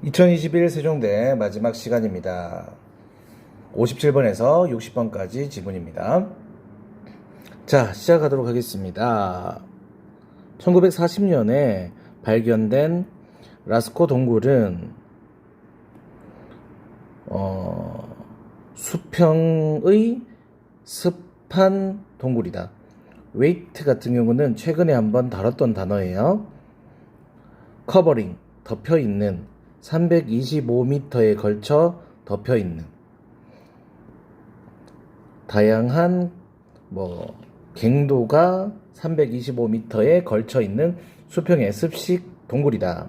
2021 세종대 마지막 시간입니다. 57번에서 60번까지 지문입니다. 자, 시작하도록 하겠습니다. 1940년에 발견된 라스코 동굴은 수평의 습한 동굴이다. 웨이트 같은 경우는 최근에 한번 다뤘던 단어예요. 커버링, 덮여있는, 325m에 걸쳐 덮여있는, 다양한 갱도가 325m에 걸쳐 있는 수평의 습식 동굴이다.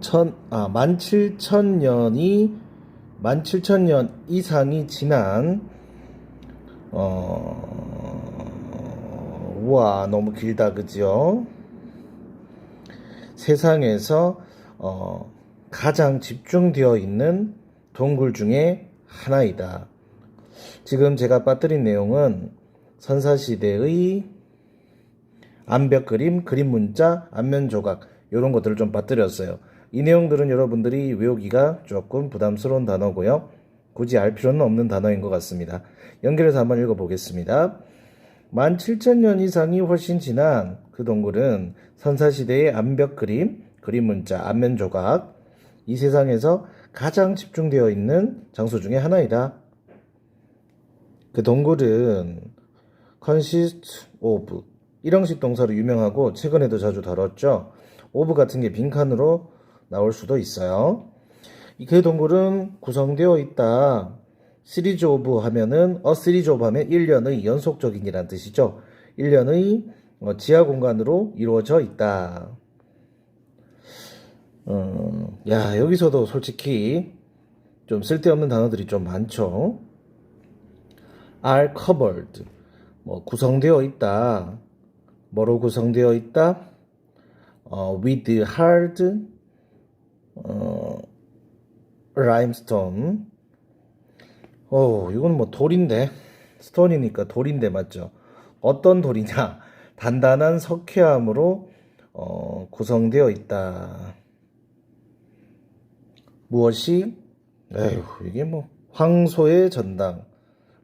17,000년 이상이 지난 우와, 너무 길다, 그죠? 세상에서 가장 집중되어 있는 동굴 중에 하나이다. 지금 제가 빠뜨린 내용은 선사시대의 암벽 그림, 그림 문자, 안면 조각 이런 것들을 좀 빠뜨렸어요. 이 내용들은 여러분들이 외우기가 조금 부담스러운 단어고요. 굳이 알 필요는 없는 단어인 것 같습니다. 연결해서 한번 읽어보겠습니다. 17,000년 이상이 훨씬 지난 그 동굴은 선사시대의 암벽 그림, 그림 문자, 안면 조각, 이 세상에서 가장 집중되어 있는 장소 중에 하나이다. 그 동굴은 consist of, 일형식 동사로 유명하고 최근에도 자주 다뤘죠. of 같은 게 빈칸으로 나올 수도 있어요. 그 동굴은 구성되어 있다. 시리즈 오브 하면은 시리즈 오브 하면 1년의 연속적인이란 뜻이죠. 1년의 지하 공간으로 이루어져 있다. 여기서도 솔직히 좀 쓸데없는 단어들이 좀 많죠. are covered, 구성되어 있다. 뭐로 구성되어 있다? with hard limestone. 이건 돌인데, 스톤이니까 돌인데 맞죠? 어떤 돌이냐? 단단한 석회암으로 구성되어 있다. 무엇이? 이게 황소의 전당,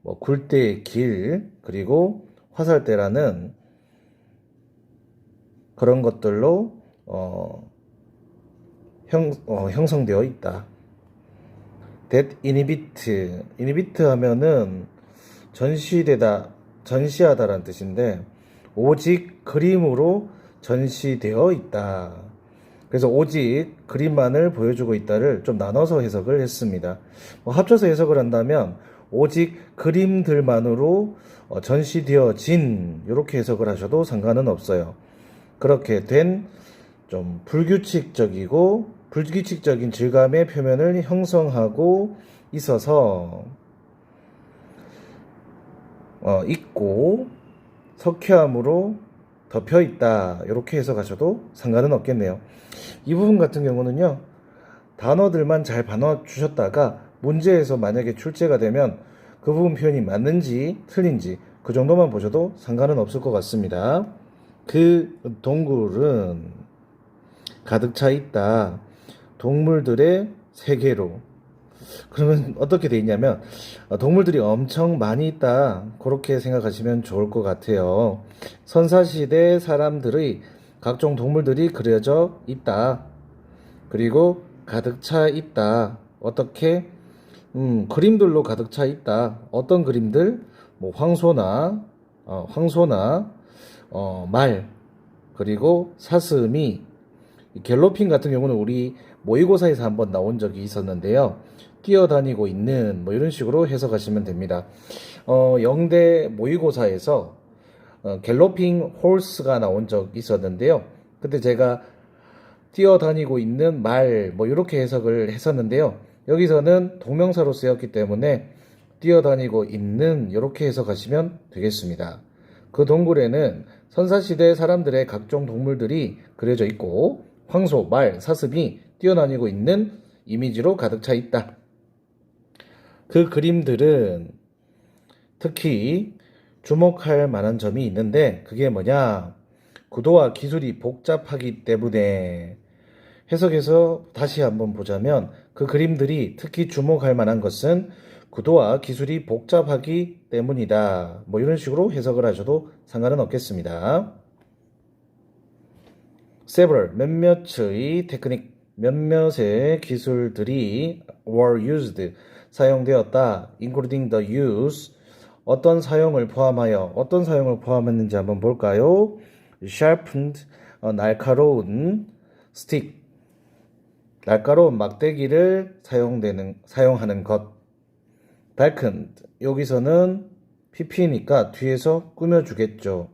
굴대의 길, 그리고 화살대라는 그런 것들로 형성되어 있다. that inhibit 하면은 전시하다라는 뜻인데, 오직 그림으로 전시되어 있다. 그래서 오직 그림만을 보여주고 있다를 좀 나눠서 해석을 했습니다. 합쳐서 해석을 한다면 오직 그림들만으로 전시되어진, 이렇게 해석을 하셔도 상관은 없어요. 그렇게 된 좀 불규칙적인 질감의 표면을 형성하고 있어서 있고 석회암으로 덮여 있다, 이렇게 해석하셔도 상관은 없겠네요. 이 부분 같은 경우는요, 단어들만 잘 반어 주셨다가 문제에서 만약에 출제가 되면 그 부분 표현이 맞는지 틀린지 그 정도만 보셔도 상관은 없을 것 같습니다. 그 동굴은 가득 차 있다. 동물들의 세계로. 그러면 어떻게 돼 있냐면 동물들이 엄청 많이 있다, 그렇게 생각하시면 좋을 것 같아요. 선사시대 사람들의 각종 동물들이 그려져 있다. 그리고 가득 차 있다. 어떻게? 그림들로 가득 차 있다. 어떤 그림들? 황소나 말, 그리고 사슴이, 갤로핑 같은 경우는 우리 모의고사에서 한번 나온 적이 있었는데요. 뛰어다니고 있는, 이런 식으로 해석하시면 됩니다. 영대 모의고사에서 갤로핑 홀스가 나온 적이 있었는데요. 그때 제가 뛰어다니고 있는 말, 이렇게 해석을 했었는데요. 여기서는 동명사로 쓰였기 때문에 뛰어다니고 있는, 이렇게 해석하시면 되겠습니다. 그 동굴에는 선사시대 사람들의 각종 동물들이 그려져 있고 황소, 말, 사슴이 뛰어다니고 있는 이미지로 가득 차 있다. 그 그림들은 특히 주목할 만한 점이 있는데, 그게 뭐냐? 구도와 기술이 복잡하기 때문에 해석해서 다시 한번 보자면 그 그림들이 특히 주목할 만한 것은 구도와 기술이 복잡하기 때문이다. 뭐 이런 식으로 해석을 하셔도 상관은 없겠습니다. several 몇몇의 테크닉 몇몇의 기술들이 were used 사용되었다. including the use 어떤 사용을 포함했는지 한번 볼까요? sharpened 날카로운 stick 날카로운 막대기를 사용하는 것. darkened 여기서는 pp니까 뒤에서 꾸며주겠죠.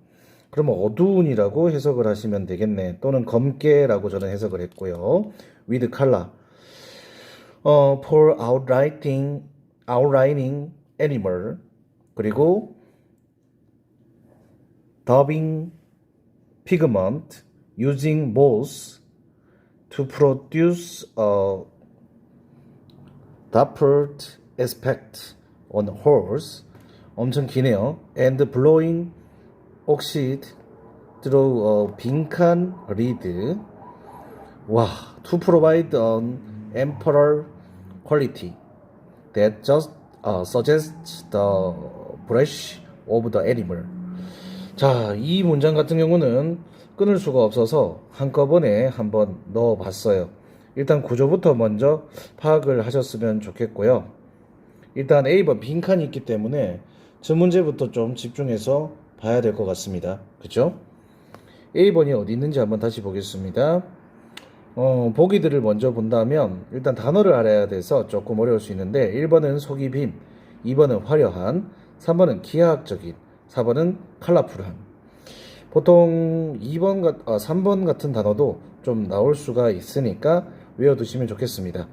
그러면 어두운이라고 해석을 하시면 되겠네. 또는 검게라고 저는 해석을 했고요. with color for outlining animal 그리고 daubing pigment using both to produce a dappled aspect on horse 엄청 기네요. and blowing oxide through a 빈칸 reed 와 to provide an emperor quality that just suggests the brush of the animal. 자, 이 문장 같은 경우는 끊을 수가 없어서 한꺼번에 한번 넣어봤어요. 일단 구조부터 먼저 파악을 하셨으면 좋겠고요. 일단 A번 빈칸이 있기 때문에 저 문제부터 좀 집중해서 봐야 될 것 같습니다. 그쵸? A번이 어디 있는지 한번 다시 보겠습니다. 보기들을 먼저 본다면 일단 단어를 알아야 돼서 조금 어려울 수 있는데 1번은 속이 빔, 2번은 화려한, 3번은 기하학적인, 4번은 컬러풀한. 보통 3번 같은 단어도 좀 나올 수가 있으니까 외워두시면 좋겠습니다.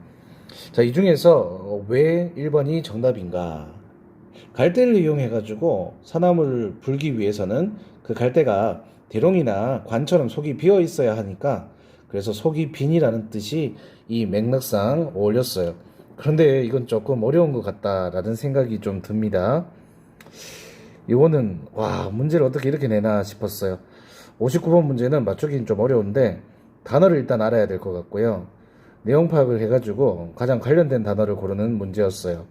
자, 이 중에서 왜 1번이 정답인가? 갈대를 이용해가지고 사나무를 불기 위해서는 그 갈대가 대롱이나 관처럼 속이 비어 있어야 하니까 그래서 속이 빈이라는 뜻이 이 맥락상 어울렸어요. 그런데 이건 조금 어려운 것 같다라는 생각이 좀 듭니다. 이거는 와 문제를 어떻게 이렇게 내나 싶었어요. 59번 문제는 맞추긴 좀 어려운데 단어를 일단 알아야 될 것 같고요. 내용 파악을 해가지고 가장 관련된 단어를 고르는 문제였어요.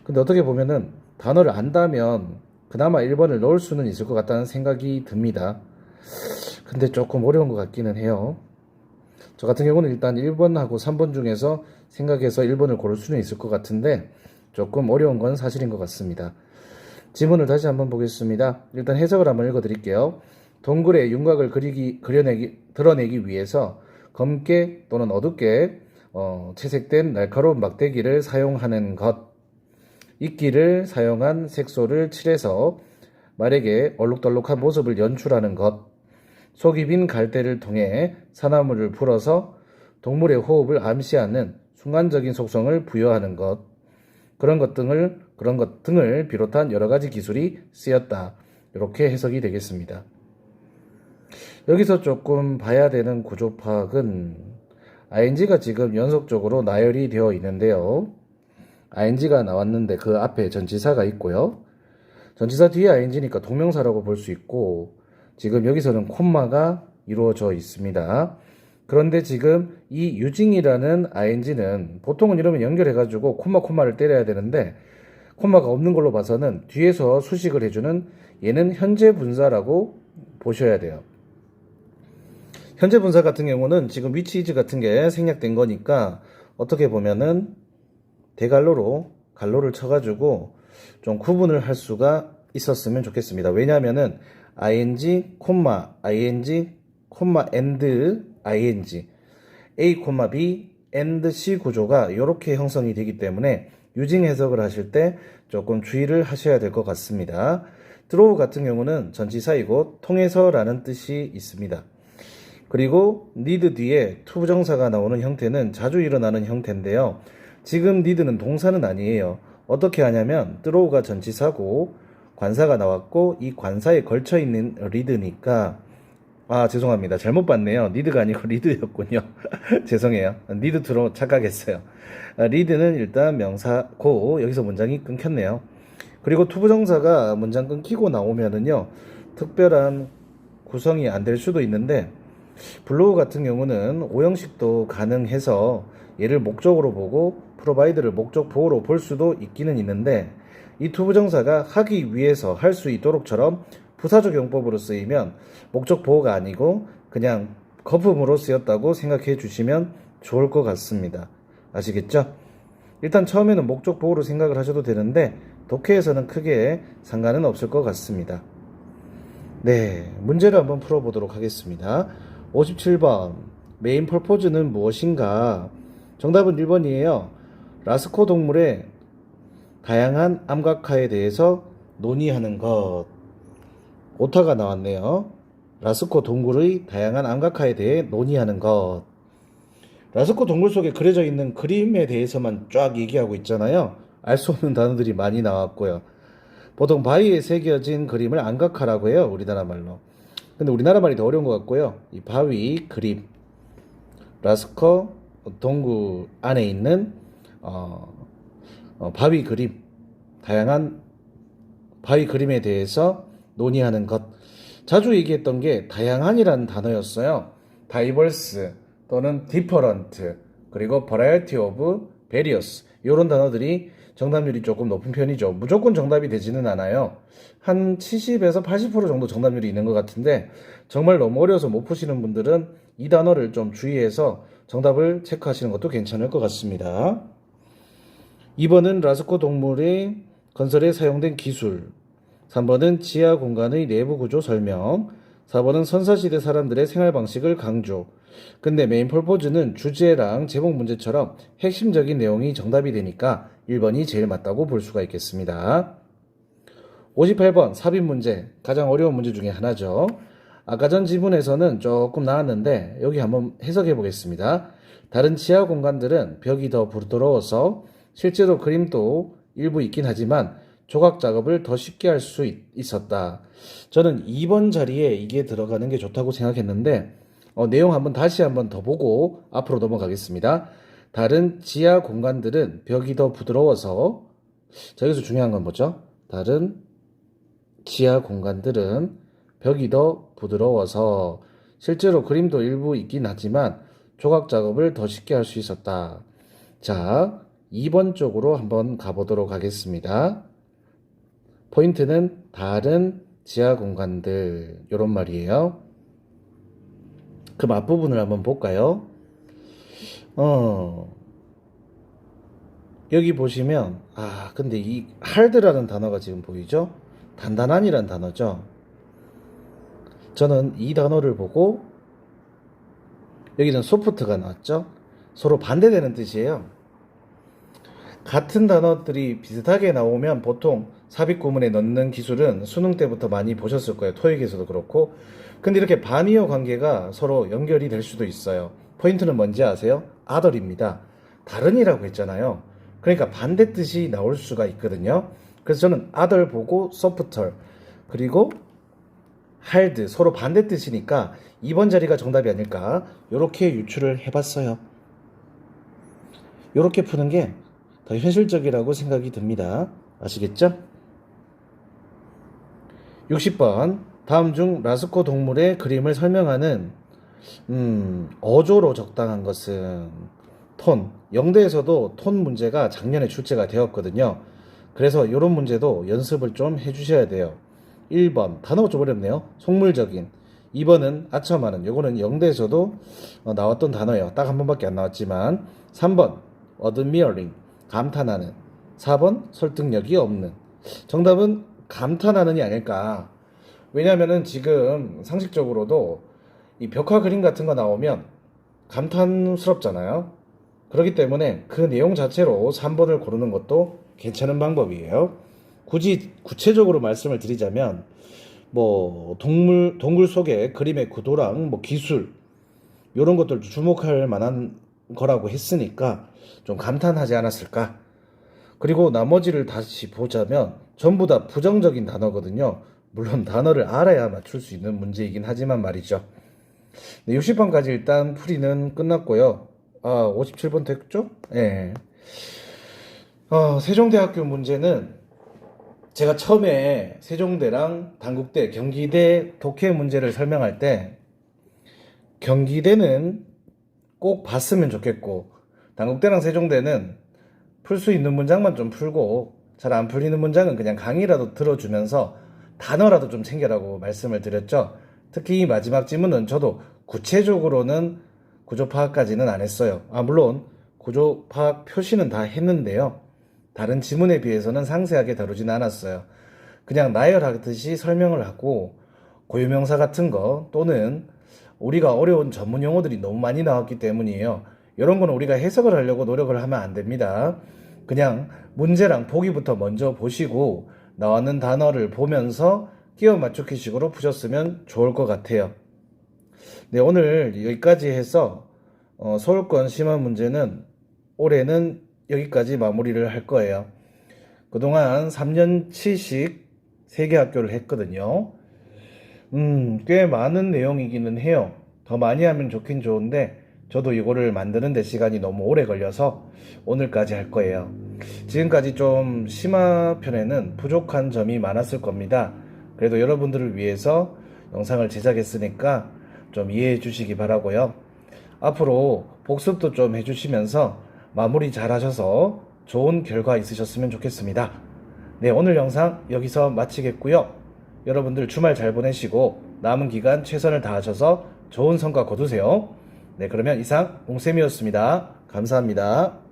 근데 어떻게 보면은 단어를 안다면 그나마 1번을 넣을 수는 있을 것 같다는 생각이 듭니다. 근데 조금 어려운 것 같기는 해요. 저 같은 경우는 일단 1번하고 3번 중에서 생각해서 1번을 고를 수는 있을 것 같은데 조금 어려운 건 사실인 것 같습니다. 지문을 다시 한번 보겠습니다. 일단 해석을 한번 읽어드릴게요. 동굴의 윤곽을 드러내기 위해서 검게 또는 어둡게 채색된 날카로운 막대기를 사용하는 것. 이끼를 사용한 색소를 칠해서 말에게 얼룩덜룩한 모습을 연출하는 것. 속이 빈 갈대를 통해 사나무를 불어서 동물의 호흡을 암시하는 순간적인 속성을 부여하는 것. 그런 것 등을 비롯한 여러 가지 기술이 쓰였다. 이렇게 해석이 되겠습니다. 여기서 조금 봐야 되는 구조 파악은 ing가 지금 연속적으로 나열이 되어 있는데요. ing가 나왔는데 그 앞에 전치사가 있고요. 전치사 뒤에 ing니까 동명사라고 볼 수 있고 지금 여기서는 콤마가 이루어져 있습니다. 그런데 지금 이 using이라는 ing는 보통은 이러면 연결해가지고 콤마를 때려야 되는데 콤마가 없는 걸로 봐서는 뒤에서 수식을 해주는 얘는 현재 분사라고 보셔야 돼요. 현재 분사 같은 경우는 지금 위치이즈 같은 게 생략된 거니까 어떻게 보면은 대갈로로 갈로를 쳐가지고 좀 구분을 할 수가 있었으면 좋겠습니다. 왜냐하면은 ing, ing, and ing, a, b, and c 구조가 이렇게 형성이 되기 때문에 유징 해석을 하실 때 조금 주의를 하셔야 될 것 같습니다. through 같은 경우는 전치사이고 통해서라는 뜻이 있습니다. 그리고 need 뒤에 to 부정사가 나오는 형태는 자주 일어나는 형태인데요. 지금 need는 동사는 아니에요. 어떻게 하냐면 through가 전치사고 관사가 나왔고 이 관사에 걸쳐있는 read니까 죄송합니다. 잘못 봤네요. need가 아니고 read였군요. 죄송해요. need to로 착각했어요. read는 일단 명사고 여기서 문장이 끊겼네요. 그리고 to 부정사가 문장 끊기고 나오면은요 특별한 구성이 안 될 수도 있는데 블로그 같은 경우는 오형식도 가능해서 얘를 목적으로 보고 프로바이드를 목적 보호로 볼 수도 있기는 있는데 이 두 부정사가 하기 위해서 할 수 있도록처럼 부사적 용법으로 쓰이면 목적 보호가 아니고 그냥 거품으로 쓰였다고 생각해 주시면 좋을 것 같습니다. 아시겠죠? 일단 처음에는 목적 보호로 생각을 하셔도 되는데 독해에서는 크게 상관은 없을 것 같습니다. 네, 문제를 한번 풀어보도록 하겠습니다. 57번 메인 퍼포즈는 무엇인가? 정답은 1번이에요. 라스코 동물의 다양한 암각화에 대해서 논의하는 것. 오타가 나왔네요. 라스코 동굴의 다양한 암각화에 대해 논의하는 것. 라스코 동굴 속에 그려져 있는 그림에 대해서만 쫙 얘기하고 있잖아요. 알 수 없는 단어들이 많이 나왔고요. 보통 바위에 새겨진 그림을 암각화라고 해요. 우리나라 말로. 근데 우리나라 말이 더 어려운 것 같고요. 이 바위 그림, 라스코 동굴 안에 있는 바위 그림, 다양한 바위 그림에 대해서 논의하는 것. 자주 얘기했던 게 다양한이라는 단어였어요. 다이버스 또는 different 그리고 variety of various 이런 단어들이 정답률이 조금 높은 편이죠. 무조건 정답이 되지는 않아요. 한 70에서 80% 정도 정답률이 있는 것 같은데 정말 너무 어려워서 못 푸시는 분들은 이 단어를 좀 주의해서 정답을 체크하시는 것도 괜찮을 것 같습니다. 2번은 라스코 동물의 건설에 사용된 기술, 3번은 지하 공간의 내부 구조 설명, 4번은 선사시대 사람들의 생활 방식을 강조. 근데 메인 퍼포즈는 주제랑 제목 문제처럼 핵심적인 내용이 정답이 되니까 1번이 제일 맞다고 볼 수가 있겠습니다. 58번 삽입 문제, 가장 어려운 문제 중에 하나죠. 아까 전 지문에서는 조금 나왔는데 여기 한번 해석해 보겠습니다. 다른 지하 공간들은 벽이 더 부드러워서 실제로 그림도 일부 있긴 하지만 조각 작업을 더 쉽게 할 수 있었다. 저는 2번 자리에 이게 들어가는 게 좋다고 생각했는데 내용 한번 다시 한번 더 보고 앞으로 넘어가겠습니다. 다른 지하 공간들은 벽이 더 부드러워서, 자 여기서 중요한 건 뭐죠? 다른 지하 공간들은 벽이 더 부드러워서 실제로 그림도 일부 있긴 하지만 조각 작업을 더 쉽게 할 수 있었다. 자, 2번 쪽으로 한번 가보도록 하겠습니다. 포인트는 다른 지하 공간들 이런 말이에요. 그럼 앞부분을 한번 볼까요? 여기 보시면 근데 이 hard라는 단어가 지금 보이죠? 단단한이란 단어죠. 저는 이 단어를 보고 여기는 soft가 나왔죠? 서로 반대되는 뜻이에요. 같은 단어들이 비슷하게 나오면 보통 삽입 구문에 넣는 기술은 수능 때부터 많이 보셨을 거예요. 토익에서도 그렇고. 근데 이렇게 반의어 관계가 서로 연결이 될 수도 있어요. 포인트는 뭔지 아세요? other입니다. 다른이라고 했잖아요. 그러니까 반대 뜻이 나올 수가 있거든요. 그래서 저는 other 보고 softer 그리고 hard 서로 반대 뜻이니까 2번 자리가 정답이 아닐까 이렇게 유추를 해봤어요. 이렇게 푸는 게 더 현실적이라고 생각이 듭니다. 아시겠죠? 60번 다음 중 라스코 동물의 그림을 설명하는 어조로 적당한 것은 톤. 영대에서도 톤 문제가 작년에 출제가 되었거든요. 그래서 이런 문제도 연습을 좀 해주셔야 돼요. 1번 단어가 좀 어렵네요. 속물적인. 2번은 아첨하는. 요거는 영대에서도 나왔던 단어예요. 딱 한 번밖에 안 나왔지만. 3번 admiring 감탄하는. 4번 설득력이 없는. 정답은 감탄하는이 아닐까. 왜냐면은 지금 상식적으로도 이 벽화 그림 같은 거 나오면 감탄스럽잖아요. 그렇기 때문에 그 내용 자체로 3번을 고르는 것도 괜찮은 방법이에요. 굳이 구체적으로 말씀을 드리자면 뭐 동굴 속의 그림의 구도랑 뭐 기술 이런 것들 주목할 만한 거라고 했으니까 좀 감탄하지 않았을까. 그리고 나머지를 다시 보자면 전부 다 부정적인 단어거든요. 물론 단어를 알아야 맞출 수 있는 문제이긴 하지만 말이죠. 네, 60번까지 일단 풀이는 끝났고요. 57번 됐죠? 네. 세종대학교 문제는 제가 처음에 세종대랑 단국대, 경기대 독해 문제를 설명할 때 경기대는 꼭 봤으면 좋겠고, 단국대랑 세종대는 풀 수 있는 문장만 좀 풀고, 잘 안 풀리는 문장은 그냥 강의라도 들어주면서 단어라도 좀 챙겨라고 말씀을 드렸죠. 특히 이 마지막 지문은 저도 구체적으로는 구조 파악까지는 안 했어요. 물론 구조 파악 표시는 다 했는데요. 다른 지문에 비해서는 상세하게 다루지는 않았어요. 그냥 나열하듯이 설명을 하고, 고유명사 같은 거 또는 우리가 어려운 전문 용어들이 너무 많이 나왔기 때문이에요. 이런 거는 우리가 해석을 하려고 노력을 하면 안 됩니다. 그냥 문제랑 보기부터 먼저 보시고 나왔는 단어를 보면서 끼워 맞추기 식으로 푸셨으면 좋을 것 같아요. 네, 오늘 여기까지 해서 서울권 심화 문제는 올해는 여기까지 마무리를 할 거예요. 그동안 3년치씩 3개 학교를 했거든요. 꽤 많은 내용이기는 해요. 더 많이 하면 좋긴 좋은데 저도 이거를 만드는 데 시간이 너무 오래 걸려서 오늘까지 할 거예요. 지금까지 좀 심화편에는 부족한 점이 많았을 겁니다. 그래도 여러분들을 위해서 영상을 제작했으니까 좀 이해해 주시기 바라고요. 앞으로 복습도 좀 해주시면서 마무리 잘 하셔서 좋은 결과 있으셨으면 좋겠습니다. 네, 오늘 영상 여기서 마치겠고요. 여러분들 주말 잘 보내시고 남은 기간 최선을 다하셔서 좋은 성과 거두세요. 네, 그러면 이상 옹쌤이었습니다. 감사합니다.